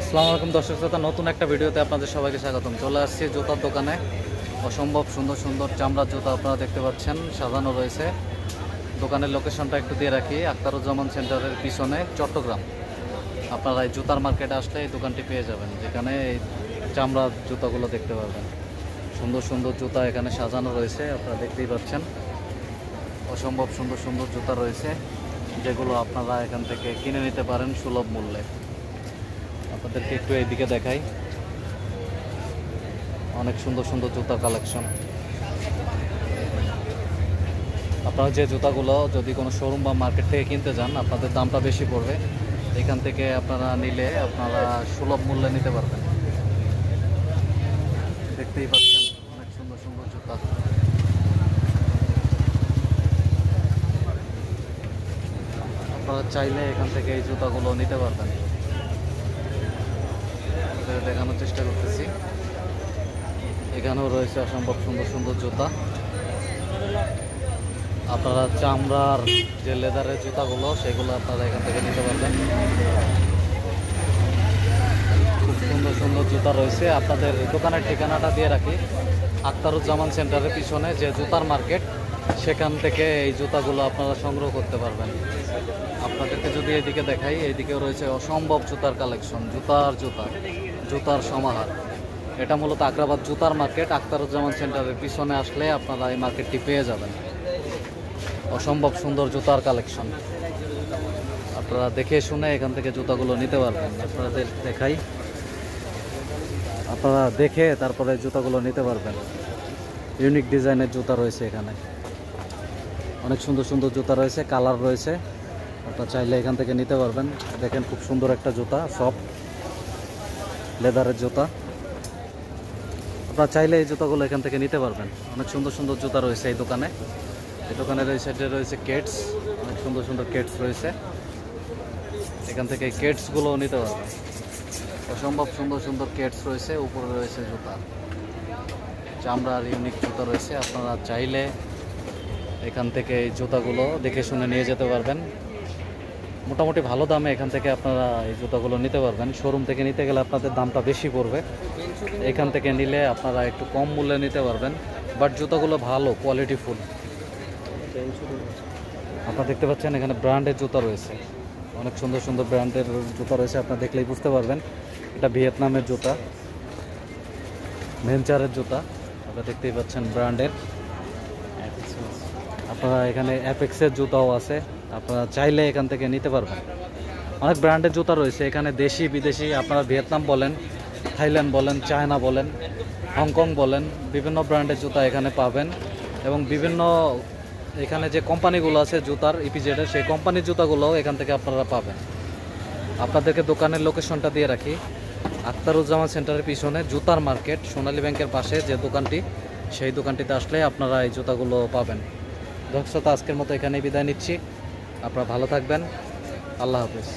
আসসালামু আলাইকুম দর্শক শ্রোতা, নতুন একটা ভিডিওতে আপনাদের সবাইকে স্বাগতম। চলে আসছি জুতার দোকানে। অসম্ভব সুন্দর সুন্দর চামড়ার জুতা আপনারা দেখতে পাচ্ছেন, সাজানো রয়েছে। দোকানের লোকেশনটা একটু দিয়ে রাখি, আখতারুজ্জামান সেন্টারের পিছনে, চট্টগ্রাম। আপনারা এই জুতার মার্কেটে আসলে এই দোকানটি পেয়ে যাবেন, যেখানে এই চামড়ার জুতাগুলো দেখতে পাবেন। সুন্দর সুন্দর জুতা এখানে সাজানো রয়েছে, আপনারা দেখতেই পাচ্ছেন। অসম্ভব সুন্দর সুন্দর জুতা রয়েছে, যেগুলো আপনারা এখান থেকে কিনে নিতে পারেন সুলভ মূল্যে। আপনাদেরকে একটু এইদিকে দেখাই, অনেক সুন্দর সুন্দর জুতার কালেকশন। আপনারা যে জুতাগুলো যদি কোনো শোরুম বা মার্কেট থেকে কিনতে যান, আপনাদের দামটা বেশি পড়বে। এখান থেকে আপনারা নিলে আপনারা সুলভ মূল্যে নিতে পারবেন। দেখতেই পাচ্ছেন অনেক সুন্দর সুন্দর জুতা। আপনারা চাইলে এখান থেকে এই জুতাগুলো নিতে পারবেন। দেখানোর চেষ্টা করতেছি। এখানেও রয়েছে অসম্ভব সুন্দর সুন্দর জুতা। আপনারা চামড়ার যে লেদারের জুতাগুলো, সেগুলো আপনারা এখান থেকে নিতে পারবেন। খুব সুন্দর সুন্দর জুতা রয়েছে। আপনাদের দোকানের ঠিকানাটা দিয়ে রাখি, আখতারুজ্জামান সেন্টারের পিছনে যে জুতার মার্কেট, সেখান থেকে এই জুতাগুলো আপনারা সংগ্রহ করতে পারবেন। আপনাদেরকে যদি এদিকে দেখাই, এইদিকেও রয়েছে অসম্ভব জুতার কালেকশন। জুতার সমাহার। এটা মূলত আগ্রাবাদ জুতার মার্কেট, আখতারুজ্জামান সেন্টারের পিছনে আসলে আপনারা এই মার্কেটটি পেয়ে যাবেন। অসম্ভব সুন্দর জুতার কালেকশন, আপনারা দেখে শুনে এখান থেকে জুতাগুলো নিতে পারবেন। আপনাদের দেখাই, আপনারা দেখে তারপরে জুতাগুলো নিতে পারবেন। ইউনিক ডিজাইনের জুতা রয়েছে এখানে, অনেক সুন্দর সুন্দর জুতা রয়েছে, কালার রয়েছে। আপনারা চাইলে এখান থেকে নিতে পারবেন। দেখেন খুব সুন্দর একটা জুতা, সফট লেদারের জুতা। আপনারা চাইলে এই জুতাগুলো এখান থেকে নিতে পারবেন। অনেক সুন্দর সুন্দর জুতা রয়েছে এই দোকানে। এই দোকানের এই সাইডে রয়েছে কেটস, অনেক সুন্দর সুন্দর কেটস রয়েছে। এখান থেকে এই কেটসগুলো নিতে পারবেন। অসম্ভব সুন্দর সুন্দর কেটস রয়েছে। উপরে রয়েছে জুতা, চামড়ার ইউনিক জুতা রয়েছে। আপনারা চাইলে এখান থেকে এই জুতাগুলো দেখে শুনে নিয়ে যেতে পারবেন। মোটামুটি ভালো দামে এখান থেকে আপনারা এই জুতাগুলো নিতে পারবেন। শোরুম থেকে নিতে গেলে আপনাদের দামটা বেশি পড়বে। এখান থেকে নিলে আপনারা একটু কম মূল্যে নিতে পারবেন, বাট জুতাগুলো ভালো কোয়ালিটিফুল। আপনারা দেখতে পাচ্ছেন এখানে ব্র্যান্ডের জুতা রয়েছে, অনেক সুন্দর সুন্দর ব্র্যান্ডের জুতা রয়েছে। আপনারা দেখলেই বুঝতে পারবেন এটা ভিয়েতনামের জুতা, ভেঞ্চারের জুতা। আপনারা দেখতেই পাচ্ছেন ব্র্যান্ডের। আপনারা এখানে অ্যাপেক্সের জুতাও আছে, আপনারা চাইলে এখান থেকে নিতে পারবেন। অনেক ব্র্যান্ডের জুতা রয়েছে এখানে, দেশি বিদেশি। আপনারা ভিয়েতনাম বলেন, থাইল্যান্ড বলেন, চায়না বলেন, হংকং বলেন, বিভিন্ন ব্র্যান্ডের জুতা এখানে পাবেন। এবং বিভিন্ন এখানে যে কোম্পানিগুলো আছে জুতার, ইপিজেডের, সেই কোম্পানির জুতাগুলোও এখান থেকে আপনারা পাবেন। আপনাদেরকে দোকানের লোকেশনটা দিয়ে রাখি, আখতারুজ্জামান সেন্টারের পিছনে জুতার মার্কেট, সোনালী ব্যাংকের পাশে যে দোকানটি, সেই দোকানটিতে আসলে আপনারা এই জুতাগুলো পাবেন। দর্শক, আজকের মতো এখানেই বিদায় নিচ্ছি। আপনারা ভালো থাকবেন। আল্লাহ হাফেজ।